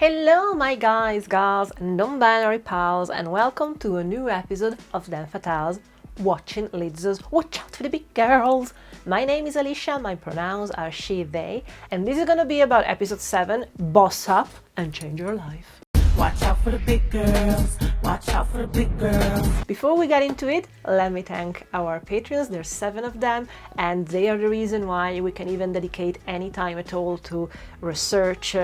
Hello my guys, gals, non-binary pals, and welcome to a new episode of Dan Fatales Watching Lizzo's Watch Out for the Big Girls. My name is Alicia, my pronouns are she, they, and this is gonna be about episode 7, Boss Up and Change Your Life. Watch out for the big girls. Watch out for the big girls. Before we get into it, let me thank our patrons. There's 7 of them, and they are the reason why we can even dedicate any time at all to research,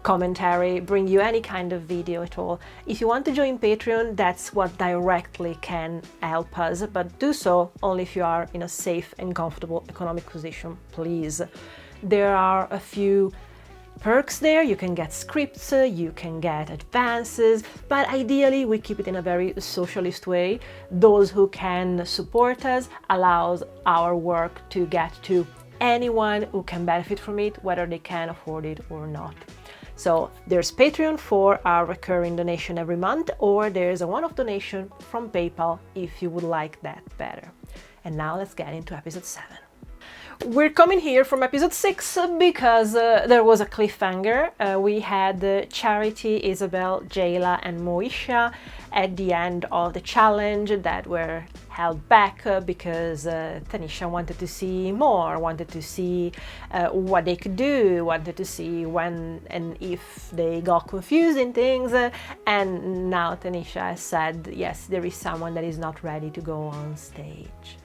commentary, bring you any kind of video at all. If you want to join Patreon, that's what directly can help us, but do so only if you are in a safe and comfortable economic position, please. There are a few perks there. You can get scripts, you can get advances, but ideally we keep it in a very socialist way. Those who can support us allows our work to get to anyone who can benefit from it, whether they can afford it or not. So there's Patreon for our recurring donation every month, or there's a one-off donation from PayPal if you would like that better. And now let's get into episode 7. We're coming here from episode 6 because there was a cliffhanger. We had Charity, Isabel, Jayla and Moesha at the end of the challenge that were held back because Tanisha wanted to see more, wanted to see what they could do, wanted to see when and if they got confused in things, and now Tanisha has said, yes, there is someone that is not ready to go on stage.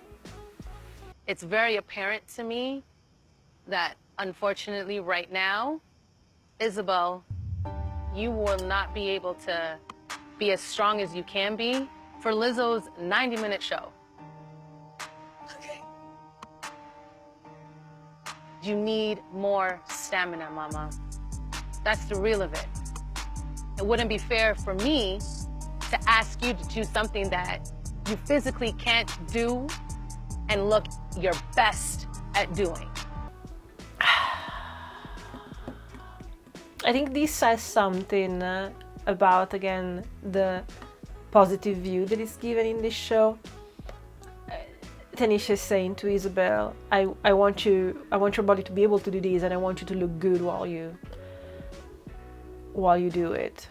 It's very apparent to me that, unfortunately, right now, Isabel, you will not be able to be as strong as you can be for Lizzo's 90-minute show. Okay. You need more stamina, Mama. That's the real of it. It wouldn't be fair for me to ask you to do something that you physically can't do and look your best at doing. I think this says something about, again, the positive view that is given in this show. Tanisha is saying to Isabel, I want your body to be able to do this, and I want you to look good while you do it.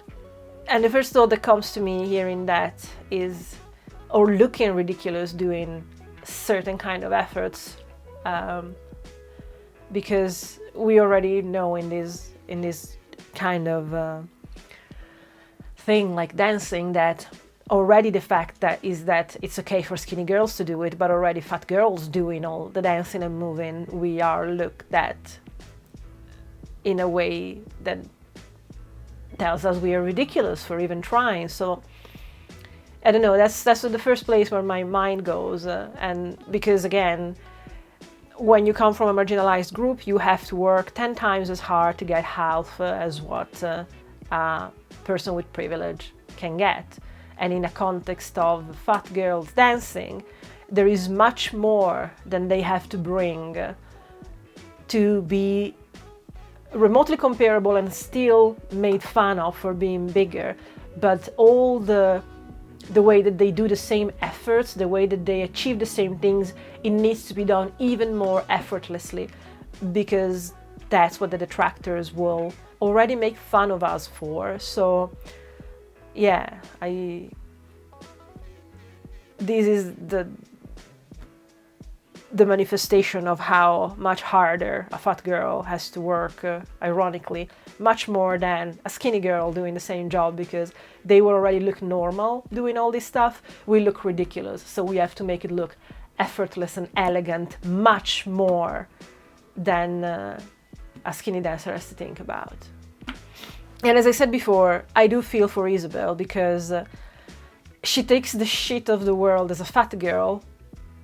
And the first thought that comes to me hearing that is, or looking ridiculous doing certain kind of efforts, because we already know in this kind of thing like dancing that already the fact that it's okay for skinny girls to do it, but already fat girls doing all the dancing and moving, we are looked at in a way that tells us we are ridiculous for even trying. So I don't know, that's the first place where my mind goes, and because again, when you come from a marginalized group, you have to work 10 times as hard to get half as what a person with privilege can get. And in a context of fat girls dancing, there is much more than they have to bring to be remotely comparable and still made fun of for being bigger. But all the way that they do the same efforts, the way that they achieve the same things, it needs to be done even more effortlessly, because that's what the detractors will already make fun of us for. So yeah, this is the manifestation of how much harder a fat girl has to work, ironically, much more than a skinny girl doing the same job, because they will already look normal doing all this stuff. We look ridiculous, so we have to make it look effortless and elegant, much more than a skinny dancer has to think about. And as I said before, I do feel for Isabel, because she takes the shit of the world as a fat girl,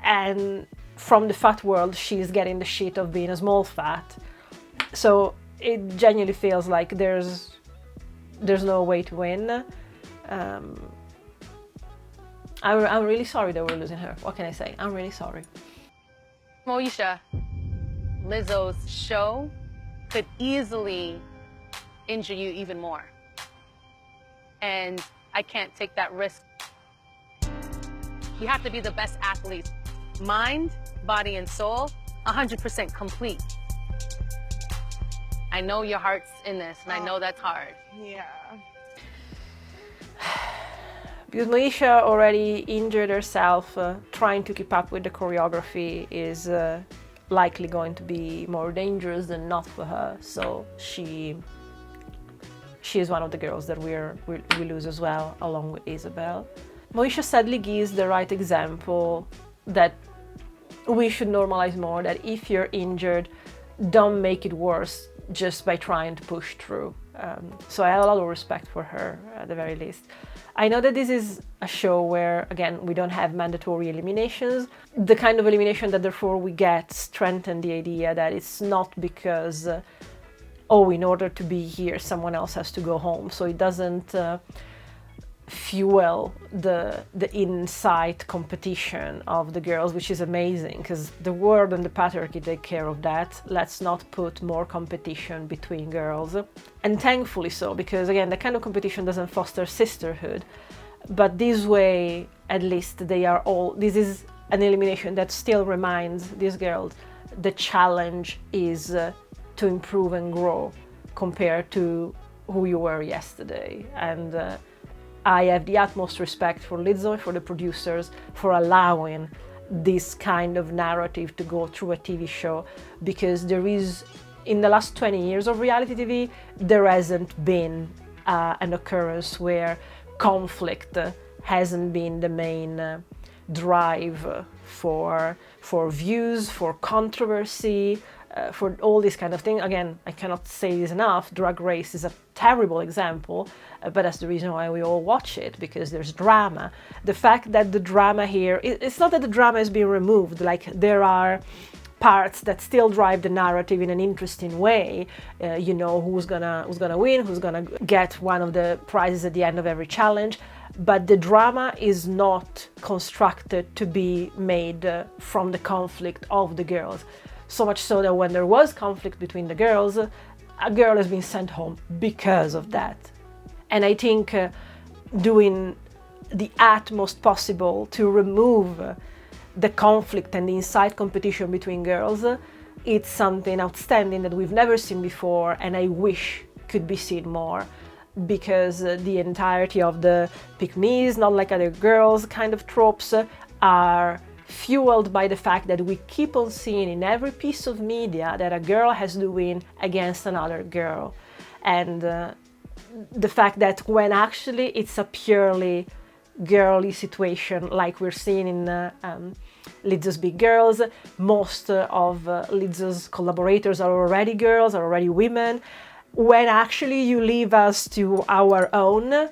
and from the fat world she's getting the shit of being a small fat. So it genuinely feels like there's no way to win. I'm really sorry that we're losing her. What can I say? I'm really sorry. Moesha, Lizzo's show could easily injure you even more. And I can't take that risk. You have to be the best athlete. Mind, body, and soul, 100% complete. I know your heart's in this, and I know that's hard. Yeah. Because Moesha already injured herself, trying to keep up with the choreography is likely going to be more dangerous than not for her. So she is one of the girls that we lose as well, along with Isabel. Moesha sadly gives the right example that we should normalize more, that if you're injured, don't make it worse just by trying to push through. So I have a lot of respect for her, at the very least. I know that this is a show where, again, we don't have mandatory eliminations. The kind of elimination that therefore we get strengthen the idea that it's not because, in order to be here, someone else has to go home. So it doesn't fuel the inside competition of the girls, which is amazing, because the world and the patriarchy take care of that. Let's not put more competition between girls, and thankfully so, because again, that kind of competition doesn't foster sisterhood. But this way, at least they are all, this is an elimination that still reminds these girls the challenge is to improve and grow compared to who you were yesterday. And I have the utmost respect for Lizzo and for the producers for allowing this kind of narrative to go through a TV show, because there is, in the last 20 years of reality TV, there hasn't been an occurrence where conflict hasn't been the main drive for views, for controversy, for all this kind of thing. Again, I cannot say this enough, Drag Race is a terrible example, but that's the reason why we all watch it, because there's drama. The fact that the drama here, it's not that the drama is being removed, like there are parts that still drive the narrative in an interesting way. You know who's gonna win, who's gonna get one of the prizes at the end of every challenge, but the drama is not constructed to be made from the conflict of the girls. So much so that when there was conflict between the girls, a girl has been sent home because of that. And I think doing the utmost possible to remove the conflict and the inside competition between girls, it's something outstanding that we've never seen before, and I wish could be seen more, because the entirety of the pick me's, not like other girls kind of tropes are fueled by the fact that we keep on seeing in every piece of media that a girl has to win against another girl. And the fact that when actually it's a purely girly situation, like we're seeing in Lizzo's Big Girls, most of Lizzo's collaborators are already girls, are already women. When actually you leave us to our own,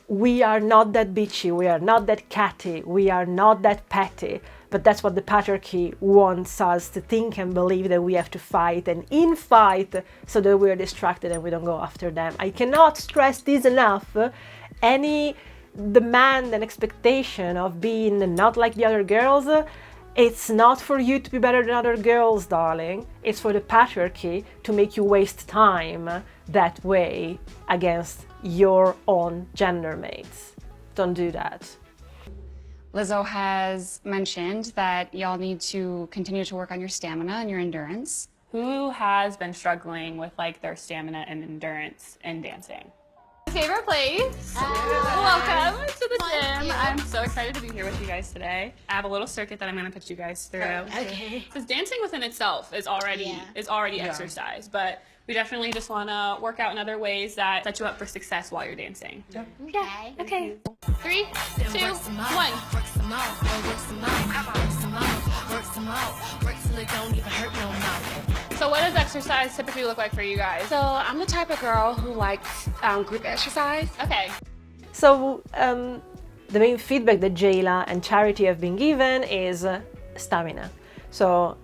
we are not that bitchy, we are not that catty, we are not that petty. But that's what the patriarchy wants us to think and believe, that we have to fight and infight so that we're distracted and we don't go after them. I cannot stress this enough. Any demand and expectation of being not like the other girls, it's not for you to be better than other girls, darling. It's for the patriarchy to make you waste time that way against your own gender mates. Don't do that. Lizzo has mentioned that y'all need to continue to work on your stamina and your endurance. Who has been struggling with like their stamina and endurance in dancing? Favorite place. Welcome to the gym. I'm so excited to be here with you guys today. I have a little circuit that I'm going to put you guys through. Okay. Because dancing within itself is already exercise, but we definitely just want to work out in other ways that set you up for success while you're dancing. Okay. Yeah. Okay. 3, 2, 1. Work some more, work some more, work some more, work some more, work till it don't even hurt no more. So what does exercise typically look like for you guys? So I'm the type of girl who likes group exercise. Okay. So the main feedback that Jayla and Charity have been given is stamina. So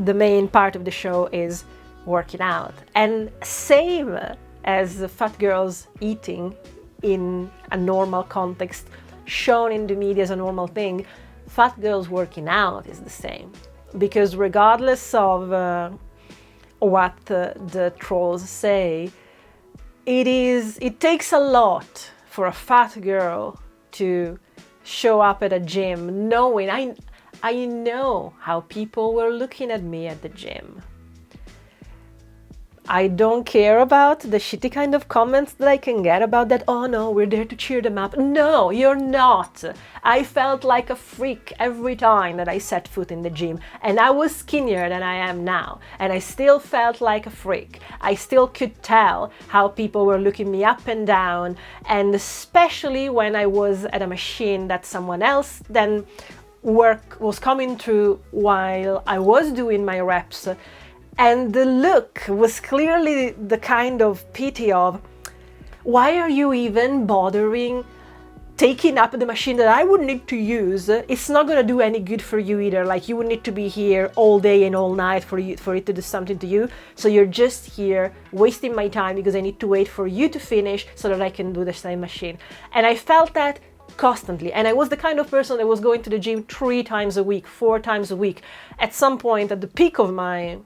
the main part of the show is working out. And same as fat girls eating in a normal context, shown in the media as a normal thing, fat girls working out is the same. Because regardless of what the trolls say, it takes a lot for a fat girl to show up at a gym knowing I know how people were looking at me at the gym. I don't care about the shitty kind of comments that I can get about that. Oh no, we're there to cheer them up. No, you're not. I felt like a freak every time that I set foot in the gym, and I was skinnier than I am now, and I still felt like a freak. I still could tell how people were looking me up and down, and especially when I was at a machine that someone else then work was coming through while I was doing my reps. And the look was clearly the kind of pity of, why are you even bothering taking up the machine that I would need to use? It's not going to do any good for you either. Like, you would need to be here all day and all night for it to do something to you. So you're just here wasting my time because I need to wait for you to finish so that I can do the same machine. And I felt that constantly. And I was the kind of person that was going to the gym 3 times a week, 4 times a week. At some point, at the peak of my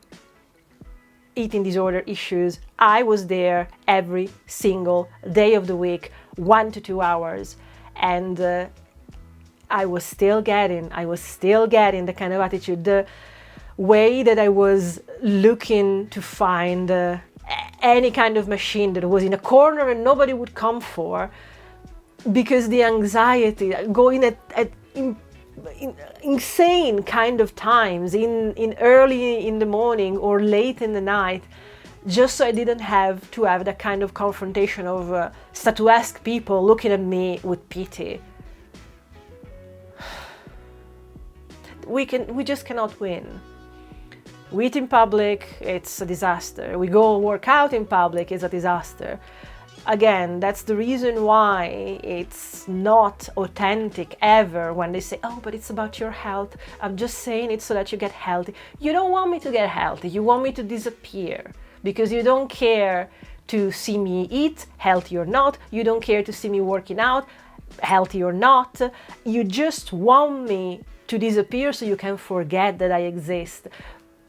eating disorder issues, I was there every single day of the week, 1 to 2 hours, and I was still getting the kind of attitude, the way that I was looking to find any kind of machine that was in a corner and nobody would come for, because the anxiety, going at insane kind of times in early in the morning or late in the night, just so I didn't have to have that kind of confrontation of statuesque people looking at me with pity. We just cannot win. We eat in public, it's a disaster. We go work out in public, it's a disaster. Again, that's the reason why it's not authentic ever when they say, oh, but it's about your health. I'm just saying it so that you get healthy. You don't want me to get healthy. You want me to disappear because you don't care to see me eat, healthy or not. You don't care to see me working out, healthy or not. You just want me to disappear so you can forget that I exist.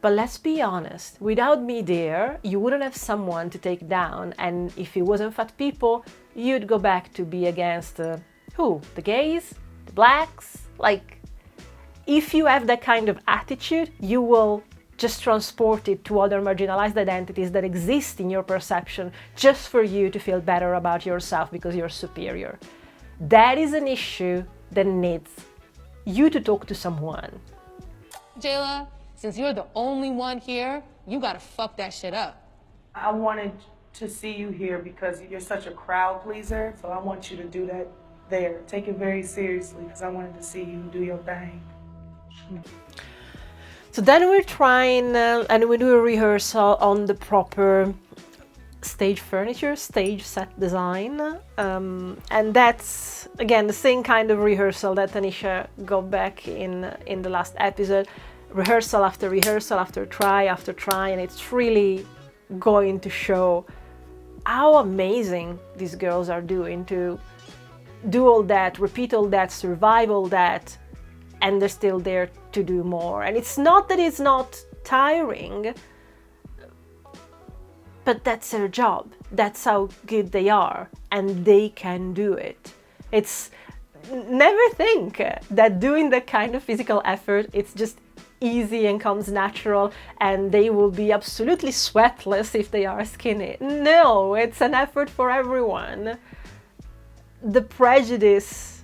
But let's be honest, without me there, you wouldn't have someone to take down, and if it wasn't fat people, you'd go back to be against who? The gays? The blacks? Like, if you have that kind of attitude, you will just transport it to other marginalized identities that exist in your perception just for you to feel better about yourself because you're superior. That is an issue that needs you to talk to someone. Jayla, since you're the only one here, you gotta fuck that shit up. I wanted to see you here because you're such a crowd pleaser, so I want you to do that there. Take it very seriously because I wanted to see you do your thing. So then we're trying, and we do a rehearsal on the proper stage furniture, stage set design, and that's again the same kind of rehearsal that Tanisha got back in the last episode. Rehearsal after rehearsal, after try, and it's really going to show how amazing these girls are doing to do all that, repeat all that, survive all that, and they're still there to do more. And it's not that it's not tiring, but that's their job. That's how good they are, and they can do it. It's never think that doing that kind of physical effort, it's just easy and comes natural and they will be absolutely sweatless if they are skinny. No, it's an effort for everyone. The prejudice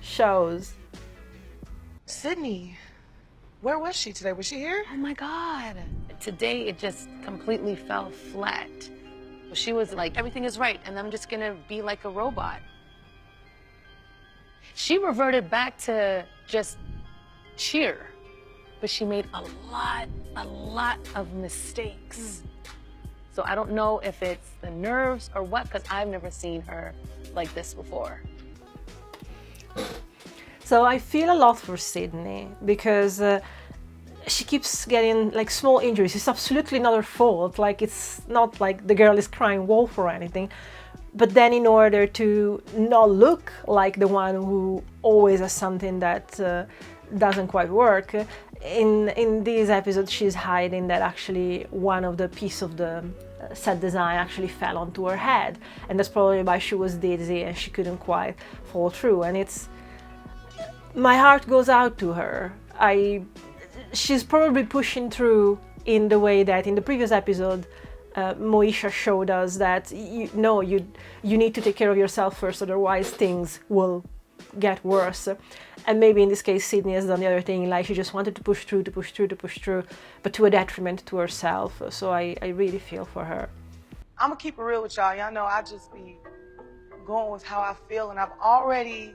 shows. Sydney, where was she today? Was she here? Oh my God. Today it just completely fell flat. She was like, everything is right and I'm just gonna be like a robot. She reverted back to just cheer. But she made a lot of mistakes. So I don't know if it's the nerves or what, because I've never seen her like this before. So I feel a lot for Sydney because she keeps getting like small injuries. It's absolutely not her fault. Like, it's not like the girl is crying wolf or anything. But then in order to not look like the one who always has something that doesn't quite work, in this episode she's hiding that actually one of the piece of the set design actually fell onto her head, and that's probably why she was dizzy and she couldn't quite fall through. And it's, my heart goes out to her. She's probably pushing through in the way that in the previous episode Moesha showed us that you need to take care of yourself first, otherwise things will get worse. And maybe in this case Sydney has done the other thing, like she just wanted to push through, but to a detriment to herself. So I really feel for her. I'm gonna keep it real with y'all. Y'all know I just be going with how I feel, and I've already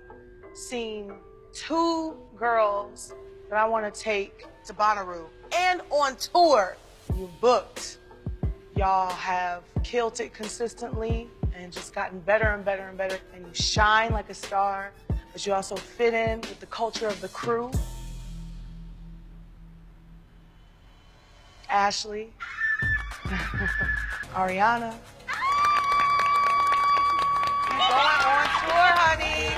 seen 2 girls that I want to take to Bonnaroo and on tour. You booked. Y'all have killed it consistently and just gotten better and better and better, and you shine like a star, but you also fit in with the culture of the crew. Ashley, Ariana, going on tour, honey.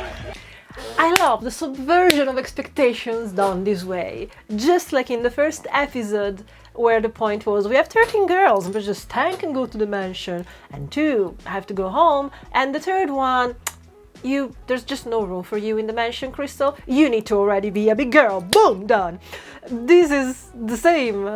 I love the subversion of expectations done this way. Just like in the first episode, where the point was we have 13 girls, but just 10 can go to the mansion, and 2 have to go home, and the third one, there's just no room for you in the mansion, Crystal. You need to already be a big girl. Boom, done. This is the same.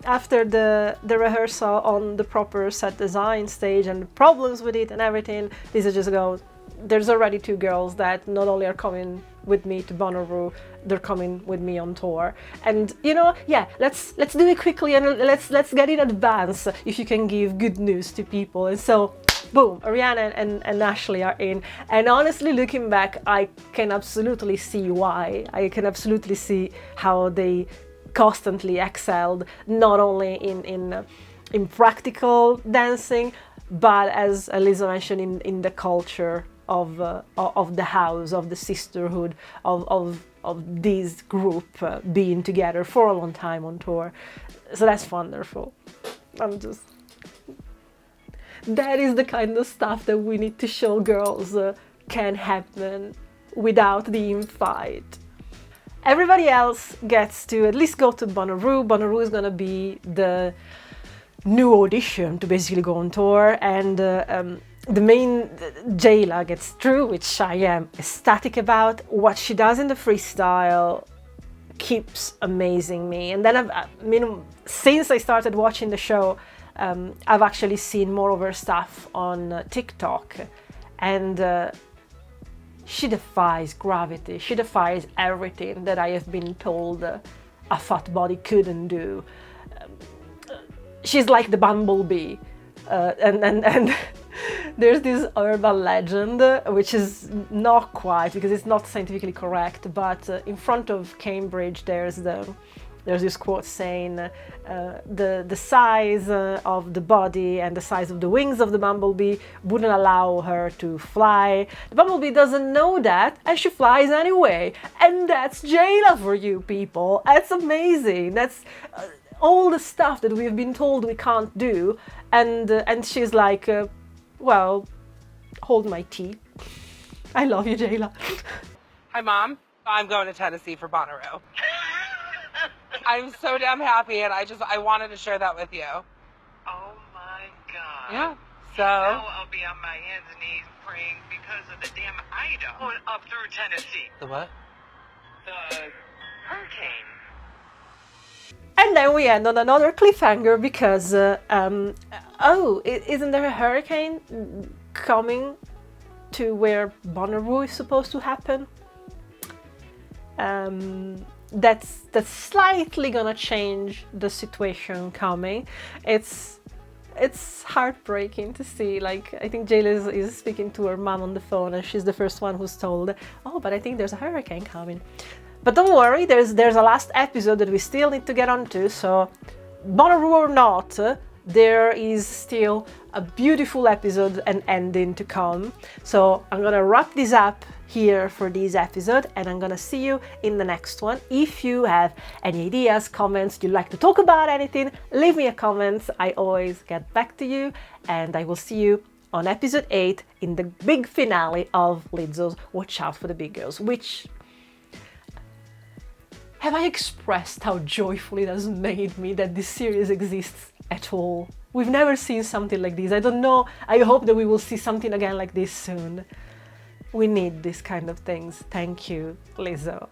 After the rehearsal on the proper set design stage and the problems with it and everything, Lisa just goes, there's already 2 girls that not only are coming with me to Bonnaroo, they're coming with me on tour. And let's do it quickly, and let's get in advance if you can give good news to people. And so boom, Ariana and Ashley are in. And honestly, looking back, I can absolutely see why. I can absolutely see how they constantly excelled, not only in practical dancing, but as Lisa mentioned, in the culture of the house, of the sisterhood, of this group being together for a long time on tour. So that's wonderful. That is the kind of stuff that we need to show girls can happen without the fight. Everybody else gets to at least go to Bonnaroo. Bonnaroo is gonna be the new audition to basically go on tour, and the main Jayla gets through, which I am ecstatic about. What she does in the freestyle keeps amazing me. And then since I started watching the show, I've actually seen more of her stuff on TikTok, and she defies gravity. She defies everything that I have been told a fat body couldn't do. She's like the bumblebee, and there's this urban legend, which is not quite, because it's not scientifically correct, but in front of Cambridge there's this quote saying the size of the body and the size of the wings of the bumblebee wouldn't allow her to fly. The bumblebee doesn't know that, and she flies anyway. And that's Jayla for you people. That's amazing. That's all the stuff that we've been told we can't do. And she's like, well, hold my tea. I love you, Jayla. Hi, Mom. I'm going to Tennessee for Bonnaroo. I'm so damn happy, and I wanted to share that with you. Oh my God. Yeah. So now I'll be on my hands and knees praying because of the damn Ida going up through Tennessee. The what? The hurricane. And then we end on another cliffhanger because, isn't there a hurricane coming to where Bonnaroo is supposed to happen? That's slightly gonna change the situation coming. It's heartbreaking to see. Like, I think Jayla is speaking to her mom on the phone, and she's the first one who's told, oh, but I think there's a hurricane coming. But don't worry, there's a last episode that we still need to get onto, so Bonnaroo or not, there is still a beautiful episode and ending to come. So I'm gonna wrap this up here for this episode, and I'm gonna see you in the next one. If you have any ideas, comments, you'd like to talk about anything, leave me a comment. I always get back to you, and I will see you on episode 8 in the big finale of Lizzo's Watch Out for the Big Girls, which... Have I expressed how joyful it has made me that this series exists at all? We've never seen something like this. I don't know. I hope that we will see something again like this soon. We need this kind of things. Thank you, Lizzo.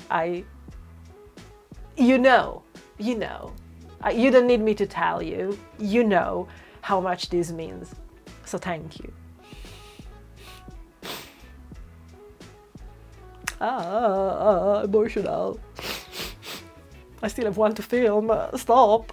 You know. You don't need me to tell you. You know how much this means. So thank you. Emotional. I still have one to film. Stop.